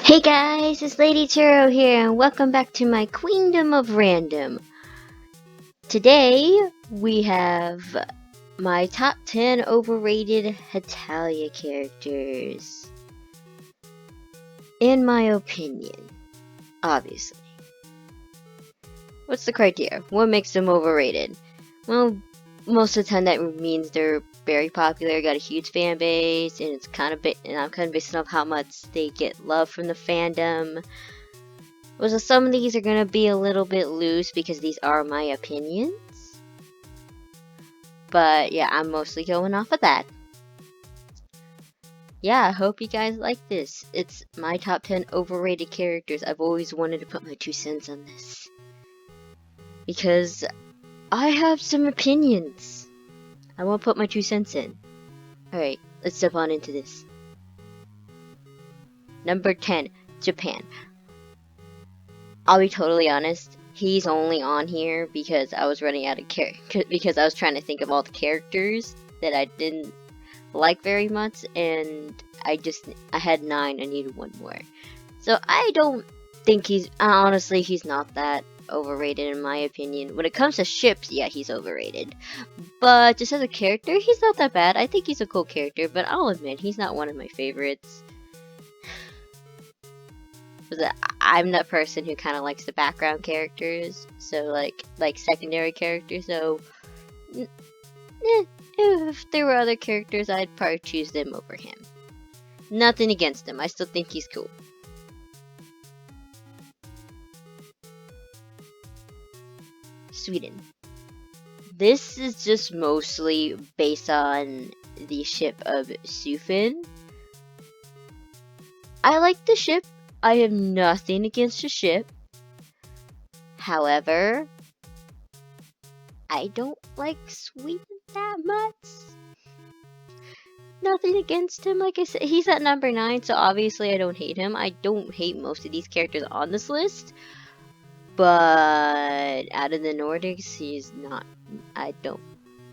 Hey guys, it's Lady Turo here, and welcome back to my Queendom of Random. Today, we have my top 10 overrated Hetalia characters. In my opinion, obviously. What's the criteria? What makes them overrated? Well, most of the time that means they're very popular, got a huge fan base, and I'm kind of based off how much they get love from the fandom. Well, so some of these are going to be a little bit loose because these are my opinions. But yeah, I'm mostly going off of that. Yeah, I hope you guys like this. It's my top 10 overrated characters. I've always wanted to put my 2 cents on this. Because I have some opinions. I won't put my 2 cents in. Alright, let's step on into this. Number 10, Japan. I'll be totally honest. He's only on here because I was running out of because I was trying to think of all the characters that I didn't like very much, and I had 9. I needed 1 more. So I don't think honestly he's not that overrated in my opinion. When it comes to ships, yeah, he's overrated. But just as a character, he's not that bad. I think he's a cool character, but I'll admit he's not one of my favorites. I'm that person who kind of likes the background characters, so like secondary characters. So if there were other characters, I'd probably choose them over him. Nothing against him. I still think he's cool. Sweden. This is just mostly based on the ship of Sufin. I like the ship. I have nothing against the ship. However, I don't like Sweden that much. Nothing against him, like I said, he's at number 9, so obviously I don't hate him. I don't hate most of these characters on this list, but out of the Nordics, he's not, out of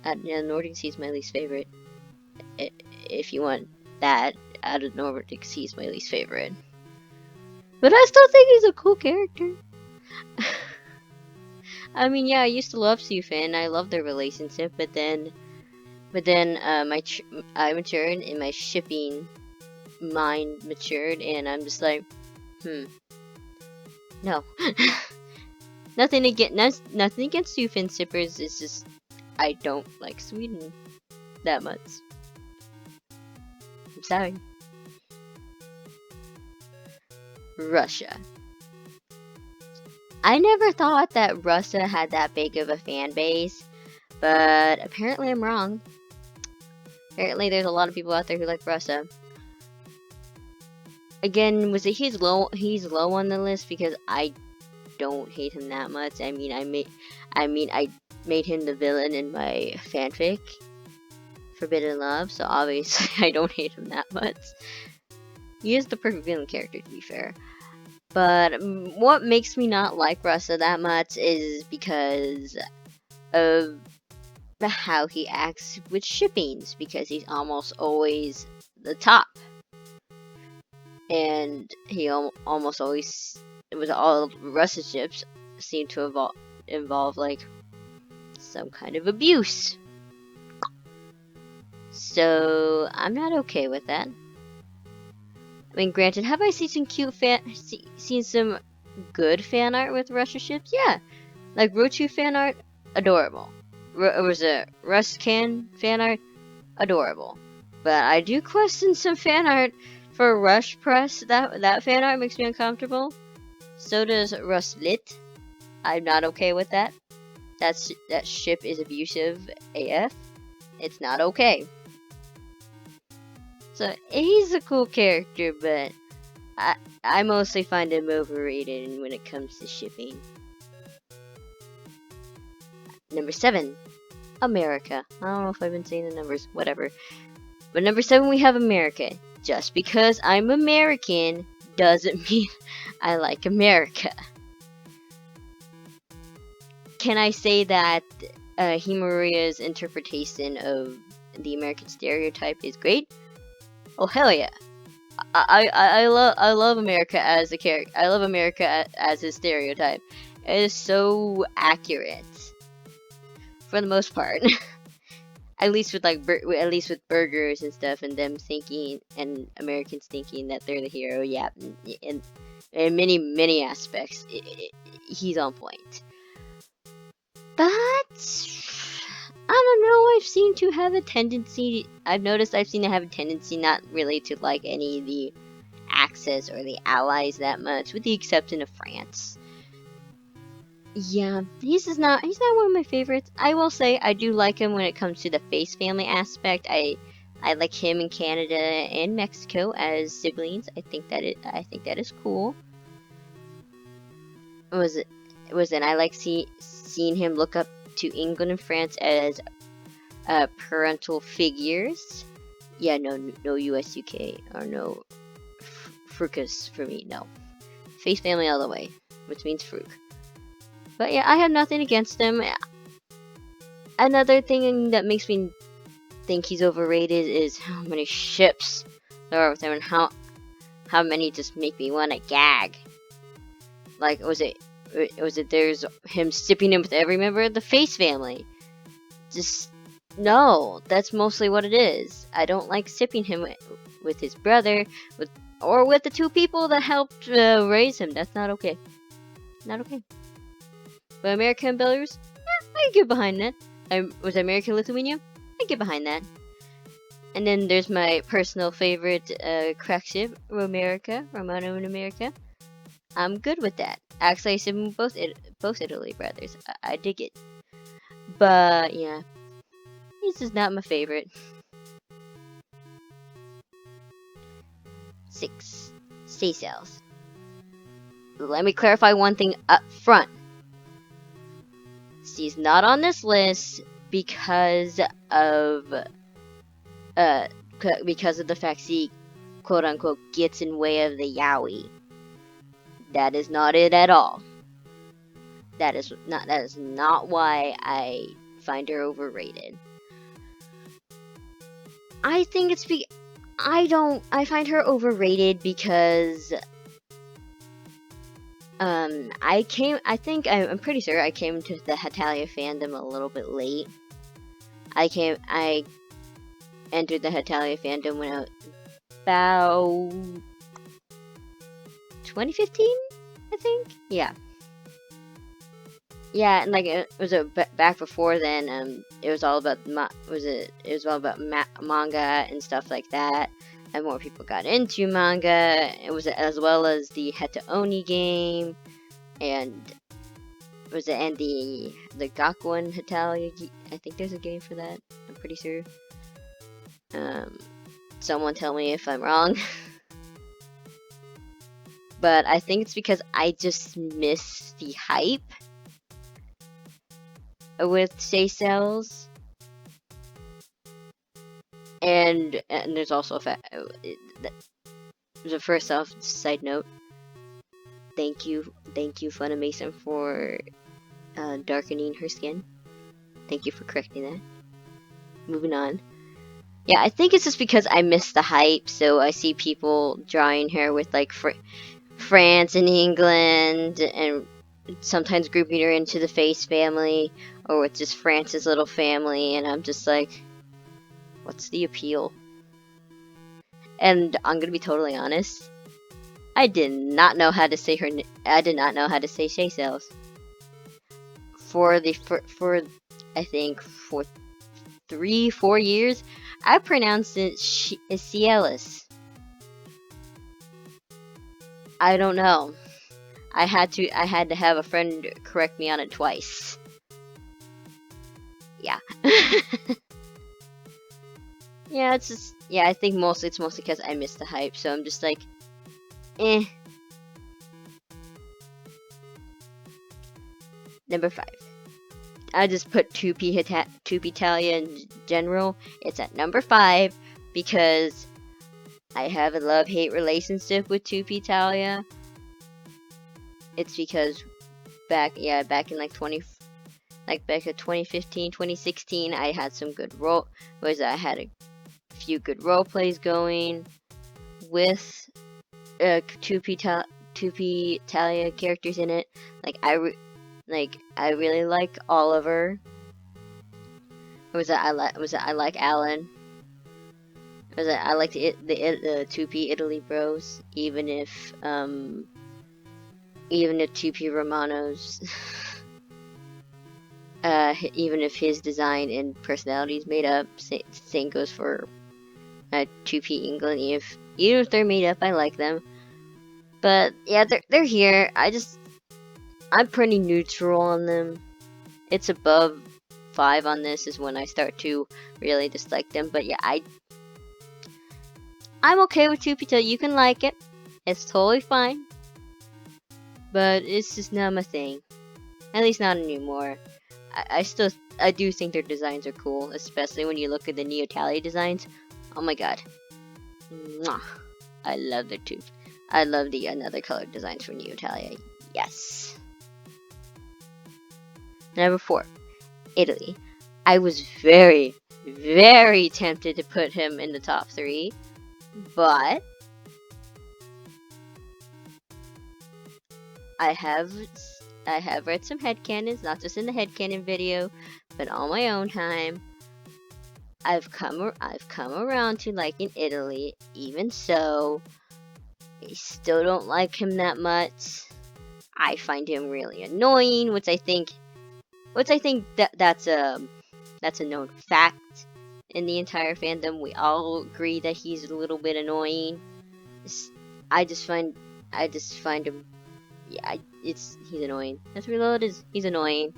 the Nordics, he's my least favorite. If you want that, out of the Nordics, he's my least favorite. But I still think he's a cool character. I mean, yeah, I used to love Sufin, I love their relationship, but then I matured and my shipping mind matured, and I'm just like, no. nothing against Sufin shippers. It's just I don't like Sweden that much. I'm sorry. Russia. I never thought that Russia had that big of a fan base, but apparently I'm wrong. Apparently there's a lot of people out there who like Russia. Again, he's low on the list because I don't hate him that much. I mean, I made him the villain in my fanfic, Forbidden Love, so obviously I don't hate him that much. He is the perfect villain character, to be fair. But what makes me not like Russia that much is because of how he acts with shippings, because he's almost always the top, and he almost always, with all Russia ships, seem to involve like some kind of abuse. So I'm not okay with that. I mean, granted, have I seen some good fan art with Russia ships? Yeah, like Rochu fan art, adorable. Was it Ruscan fan art? Adorable. But I do question some fan art for Rush Press. That fan art makes me uncomfortable. So does Ruslit. I'm not okay with that. That ship is abusive AF. It's not okay. So he's a cool character, but I mostly find him overrated when it comes to shipping. Number 7, America. I don't know if I've been saying the numbers, whatever. But number 7, we have America. Just because I'm American doesn't mean I like America. Can I say that Himuria's interpretation of the American stereotype is great? Oh, hell yeah. I love America as a character. I love America as a stereotype. It is so accurate for the most part. At least with at least with burgers and stuff, and them thinking, and Americans thinking that they're the hero. Yeah, in many aspects, he's on point. But I don't know. I've noticed I've seen to have a tendency not really to like any of the Axis or the Allies that much, with the exception of France. Yeah, he's not one of my favorites. I will say I do like him when it comes to the face family aspect. I like him in Canada and Mexico as siblings. I think that is cool. And I like seeing him look up to England and France as parental figures. Yeah, no US UK or no Frucus for me. No, face family all the way, which means Fruc. But yeah, I have nothing against him. Another thing that makes me think he's overrated is how many ships there are with him, and how many just make me want to gag. Like, was it there's him sipping him with every member of the Face family? Just no, that's mostly what it is. I don't like sipping him with his brother, or with the two people that helped raise him. That's not okay. Not okay. But America and Belarus, yeah, I can get behind that. Was America and Lithuania? I get behind that. And then there's my personal favorite crack ship, Romano in America. I'm good with that. Actually, I ship them both Italy brothers. I dig it. But yeah, this is not my favorite. 6. Seychelles. Let me clarify one thing up front. She's not on this list because of the fact she, quote unquote, gets in way of the yaoi. That is not it at all. That is not why I find her overrated. I think it's I find her overrated because I'm pretty sure I came to the Hetalia fandom a little bit late. I entered the Hetalia fandom when I was about 2015, I think. Yeah, and like it was back before then. It was all about manga and stuff like that, and more people got into manga. It was as well as the Heta Oni game, and the Gakuen Hetalia. I think there's a game for that. I'm pretty sure. Someone tell me if I'm wrong. But I think it's because I just miss the hype with Seychelles. And there's also a fact. The first off, side note. Thank you, Funimation, for darkening her skin. Thank you for correcting that. Moving on. Yeah, I think it's just because I miss the hype, so I see people drawing her with like France and England, and sometimes grouping her into the Face family, or with just France's little family, and I'm just like, what's the appeal? And I'm gonna be totally honest, I did not know how to say her. I did not know how to say Seychelles. For I think for 3-4 years, I pronounced it Cielus. I don't know. I had to have a friend correct me on it twice. Yeah. Yeah, I think it's mostly because I missed the hype, so I'm just like, eh. Number 5. I just put 2P Talia in general. It's at number 5 because I have a love-hate relationship with 2P Talia. It's because back in like back in 2015, 2016, I had some good I had a few good role plays going with 2P Talia characters in it. Like I really like Oliver. I like Alan. I like the 2P Italy bros, even if 2P Romano's even if his design and personality is made up. Same goes for 2P England. Even if they're made up, I like them. But yeah, they're here. I'm pretty neutral on them. It's above 5 on this is when I start to really dislike them. But yeah, I'm okay with 2P Talia. You can like it. It's totally fine. But it's just not my thing. At least not anymore. I do think their designs are cool, especially when you look at the Neo Talia designs. Oh my god. Mwah. I love their tooth. I love the another color designs for Neo Talia. Yes. Number 4, Italy. I was very, very tempted to put him in the top 3, but I have read some headcanons, not just in the headcanon video, but on my own time. I've come around to liking Italy. Even so, I still don't like him that much. I find him really annoying, which I think that's a known fact in the entire fandom. We all agree that he's a little bit annoying. I just find him, yeah, he's annoying. That's reload is he's annoying.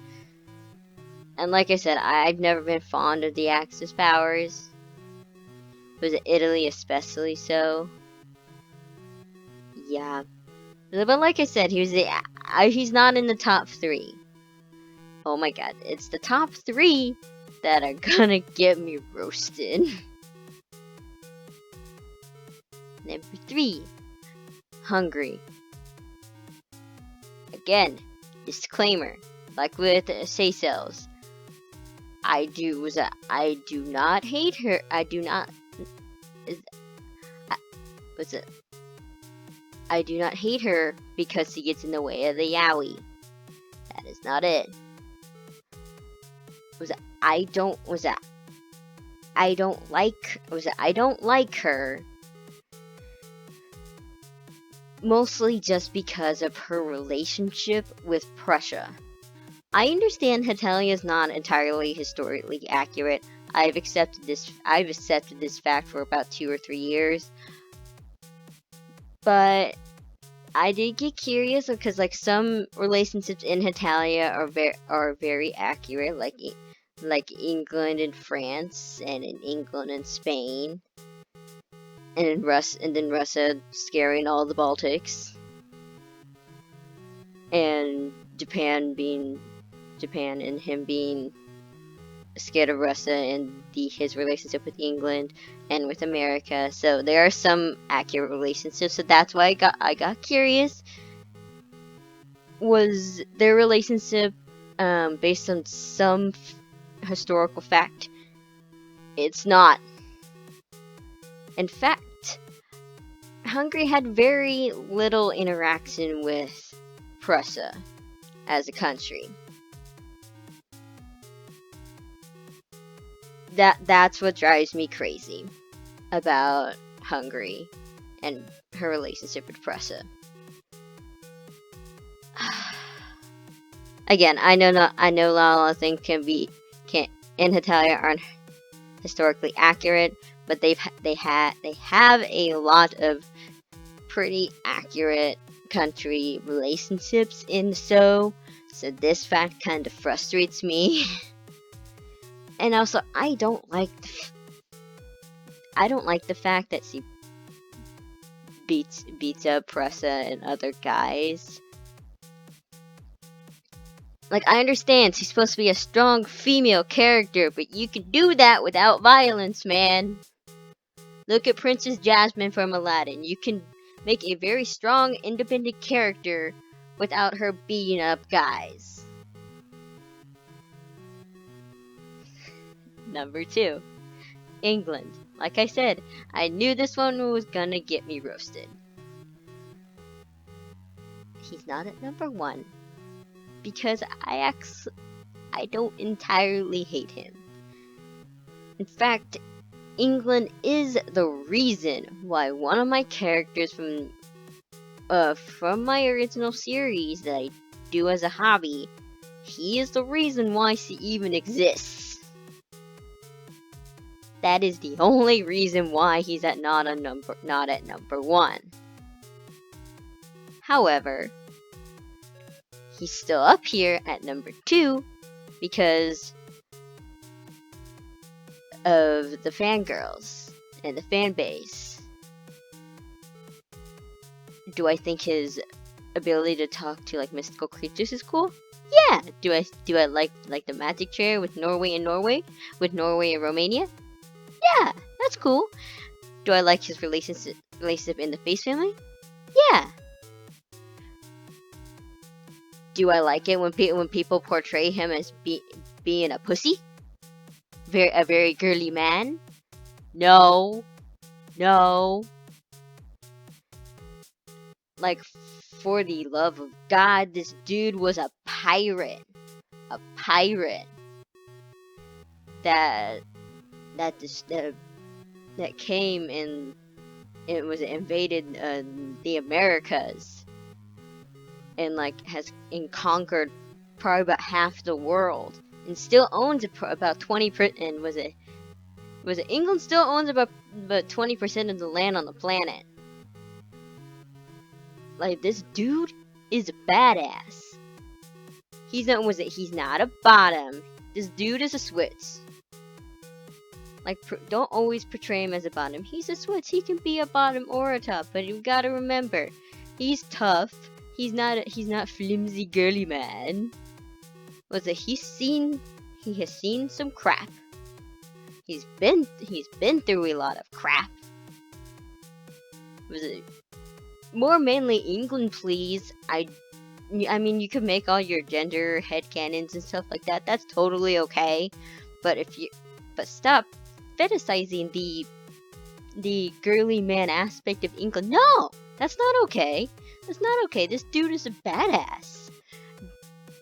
And like I said, I've never been fond of the Axis powers. Was it Italy especially so? Yeah. But like I said, he's not in the top 3. Oh my god, it's the top 3 that are gonna get me roasted. Number 3, Hungary. Again, disclaimer, like with Seychelles, I do not hate her. I do not hate her because she gets in the way of the yaoi. That is not it. I don't like her. Mostly just because of her relationship with Prussia. I understand Hetalia is not entirely historically accurate. I've accepted this fact for about 2 or 3 years. But I did get curious because like some relationships in Hetalia are very accurate, like England and France, and in England and Spain, and then Russia scaring all the Baltics, and Japan and him being scared of Russia, and his relationship with England and with America. So there are some accurate relationships. So that's why I got curious. Was their relationship based on some historical fact? It's not. In fact, Hungary had very little interaction with Prussia as a country. That's what drives me crazy about Hungary and her relationship with Prussia. Again, I know a lot of things in Hetalia aren't historically accurate, but they have a lot of pretty accurate country relationships in so this fact kind of frustrates me. And also, I don't like the fact that she beats up Prussia and other guys. Like, I understand she's supposed to be a strong female character, but you can do that without violence, man. Look at Princess Jasmine from Aladdin. You can make a very strong, independent character without her beating up guys. Number 2, England. Like I said, I knew this one was gonna get me roasted. He's not at number 1 because I don't entirely hate him. In fact, England is the reason why one of my characters from my original series that I do as a hobby, he is the reason why she even exists. That is the only reason why he's not at number 1. However, he's still up here at number 2 because of the fangirls and the fan base. Do I think his ability to talk to like mystical creatures is cool? Yeah. Do I like the magic chair with Norway and Romania? Yeah, that's cool. Do I like his relationship in the Face family? Yeah. Do I like it when people portray him as being a pussy? A very girly man? No. Like, for the love of God, this dude was a pirate. A pirate. That came and it was invaded the Americas and conquered probably about half the world and still owns about 20%. And was it England still owns about 20% of the land on the planet. Like, this dude is a badass. He's not a bottom. This dude is a Switz. Like, don't always portray him as a bottom. He's a Switz. He can be a bottom or a top, but you gotta remember, he's tough. He's not flimsy girly man. He has seen some crap. He's been through a lot of crap. More mainly England, please. I mean, you could make all your gender headcanons and stuff like that. That's totally okay. But stop fetishizing the girly man aspect of England. No, that's not okay. That's not okay. This dude is a badass.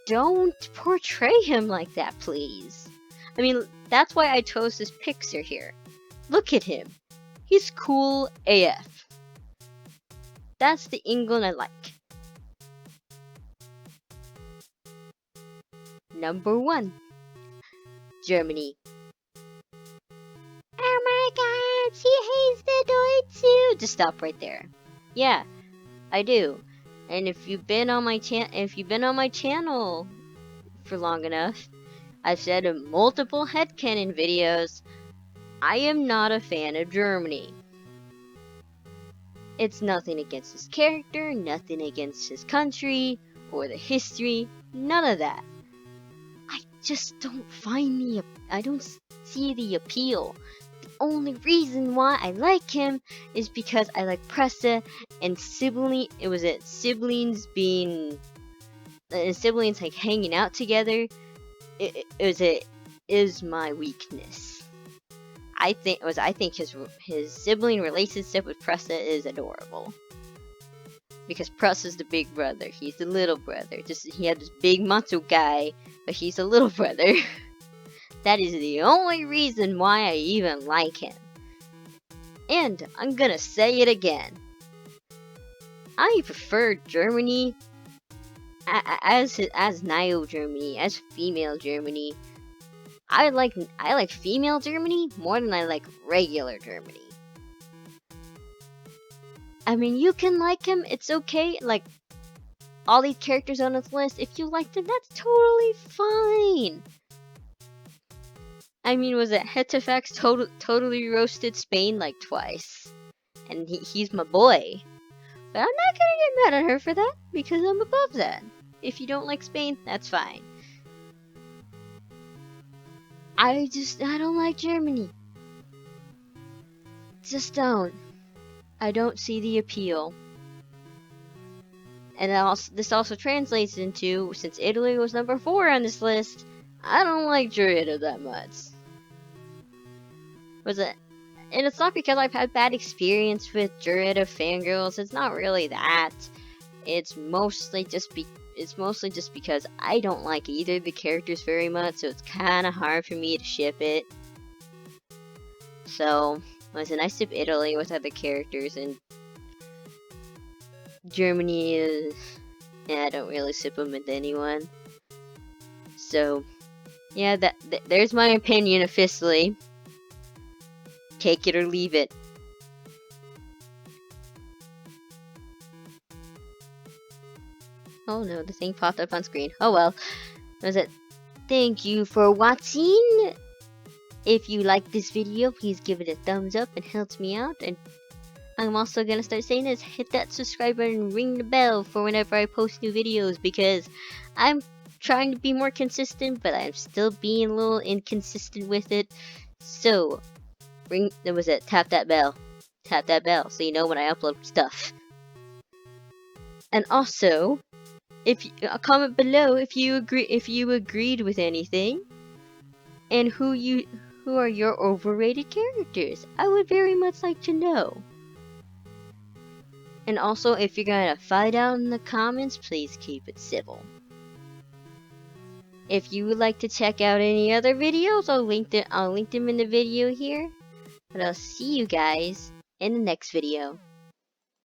Don't portray him like that, please. I mean, that's why I chose this picture here. Look at him. He's cool AF. That's the England I like. Number 1. Germany. Oh my god, she hates the Deutsche. Just stop right there. Yeah, I do. And if you've been on my channel for long enough, I've said in multiple headcanon videos, I am not a fan of Germany. It's nothing against his character, nothing against his country, or the history, none of that. I just don't I don't see the appeal. The only reason why I like him is because I like Pressa and siblings like hanging out together. It is my weakness. I think his sibling relationship with Pressa is adorable. Because Pressa's the big brother, he's the little brother. He had this big macho guy, but he's a little brother. That is the only reason why I even like him. And I'm gonna say it again. I prefer Germany as Nio Germany, as female Germany. I like female Germany more than I like regular Germany. I mean, you can like him, it's okay. Like, all these characters on this list, if you like them, that's totally fine. I mean, was it Hetifax totally roasted Spain like twice? And he's my boy. But I'm not gonna get mad at her for that, because I'm above that. If you don't like Spain, that's fine. I don't like Germany. Just don't. I don't see the appeal. And this also translates into, since Italy was number 4 on this list, I don't like Druida that much. And it's not because I've had bad experience with derivative fangirls. It's not really that. It's mostly just because I don't like either of the characters very much, so it's kind of hard for me to ship it. So, listen, I ship Italy with other characters, and Germany is... yeah, I don't really ship them with anyone. So, yeah, there's my opinion officially. Take it or leave it. Oh no, the thing popped up on screen. Oh well. Was it? Thank you for watching. If you like this video, please give it a thumbs up. It helps me out. And I'm also gonna start saying this: hit that subscribe button and ring the bell for whenever I post new videos, because I'm trying to be more consistent, but I'm still being a little inconsistent with it. So, tap that bell. Tap that bell so you know when I upload stuff. And also, comment below if you agreed with anything, and who are your overrated characters. I would very much like to know. And also, if you're gonna fight out in the comments, please keep it civil. If you would like to check out any other videos, I'll link them in the video here. But I'll see you guys in the next video.